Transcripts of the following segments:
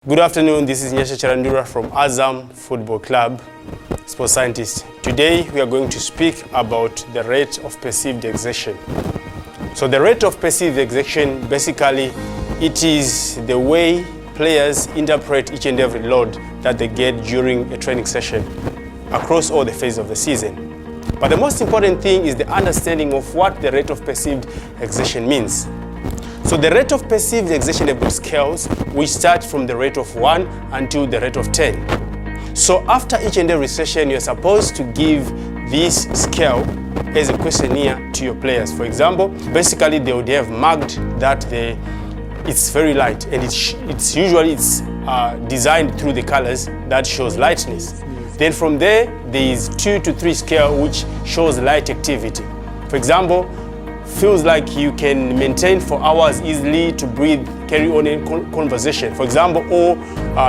Good afternoon, this is Nyasha Charandura from Azam Football Club, sports scientist. Today we are going to speak about the rate of perceived exertion. So the rate of perceived exertion, basically, it is the way players interpret each and every load that they get during a training session across all the phases of the season. But the most important thing is the understanding of what the rate of perceived exertion means. So the rate of perceived exertion have got scales which start from the rate of 1 until the rate of 10. So after each and every session, you're supposed to give this scale as a questionnaire to your players. For example, basically they would have marked that it's very light, and it's usually designed through the colors that shows lightness. Then from there is 2 to 3 scale which shows light activity. For example, feels like you can maintain for hours easily to breathe, carry on in conversation. For example, all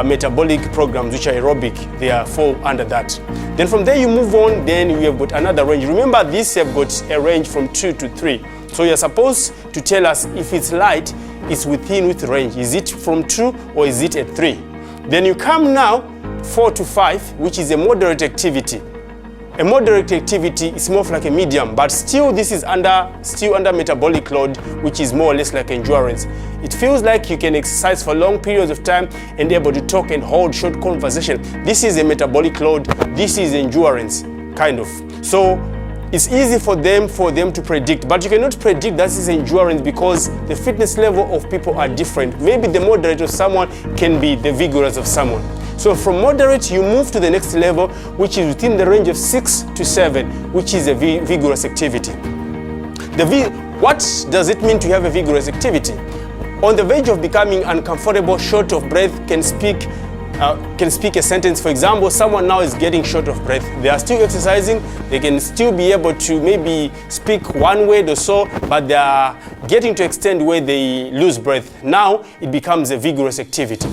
metabolic programs which are aerobic, they fall under that. Then from there you move on, then we have got another range. Remember, these have got a range from 2 to 3. So you're supposed to tell us if it's light, it's within which range. Is it from 2 or is it at 3? Then you come now 4 to 5, which is a moderate activity. A moderate activity is more of like a medium, but still this is still under metabolic load, which is more or less like endurance. It feels like you can exercise for long periods of time and able to talk and hold short conversation. This is a metabolic load, this is endurance, kind of. So it's easy for them to predict, but you cannot predict that this is endurance because the fitness level of people are different. Maybe the moderate of someone can be the vigorous of someone. So from moderate, you move to the next level, which is within the range of 6 to 7, which is a vigorous activity. What does it mean to have a vigorous activity? On the verge of becoming uncomfortable, short of breath, can speak a sentence. For example, someone now is getting short of breath. They are still exercising. They can still be able to maybe speak one word or so, but they are getting to extent where they lose breath. Now it becomes a vigorous activity.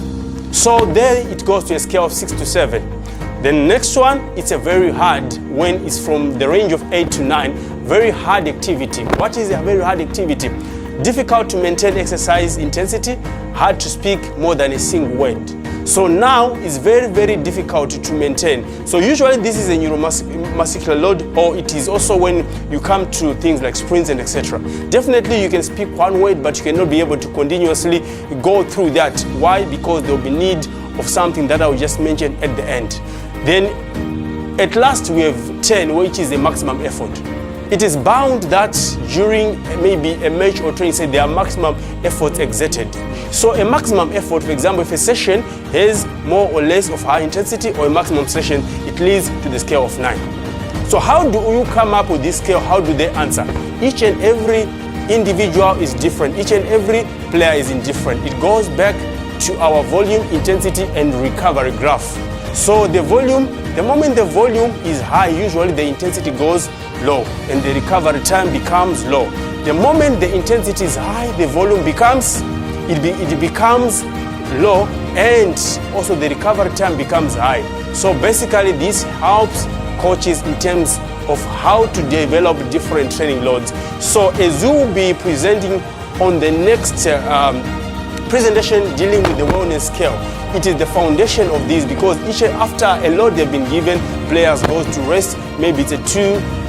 So there it goes to a scale of 6 to 7. The next one, it's a very hard, when it's from the range of 8 to 9, very hard activity. What is a very hard activity? Difficult to maintain exercise intensity, hard to speak more than a single word. So now it's very, very difficult to maintain. So usually this is a neuromuscular load, or it is also when you come to things like sprints and etc. Definitely you can speak one word, but you cannot be able to continuously go through that. Why? Because there will be need of something that I will just mention at the end. Then at last we have 10, which is the maximum effort. It is bound that during maybe a match or training, say there are maximum efforts exerted. So a maximum effort, for example, if a session has more or less of high intensity or a maximum session, it leads to the scale of 9. So how do you come up with this scale? How do they answer? Each and every individual is different. Each and every player is indifferent. It goes back to our volume, intensity, and recovery graph. So the moment the volume is high, usually the intensity goes low and the recovery time becomes low. The moment the intensity is high, the volume becomes low, and also the recovery time becomes high. So basically this helps coaches in terms of how to develop different training loads. So as you will be presenting on the next presentation dealing with the wellness scale, it is the foundation of this, because after a load they've been given, players go to rest. Maybe it's a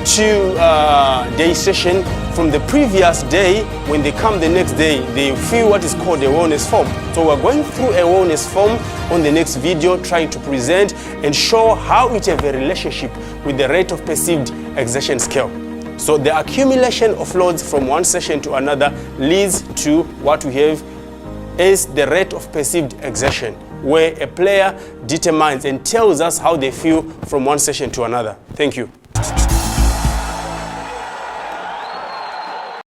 two-day session. From the previous day, when they come the next day, they feel what is called a wellness form. So we're going through a wellness form on the next video, trying to present and show how it has a relationship with the rate of perceived exertion scale. So the accumulation of loads from one session to another leads to what we have is the rate of perceived exertion, where a player determines and tells us how they feel from one session to another. Thank you.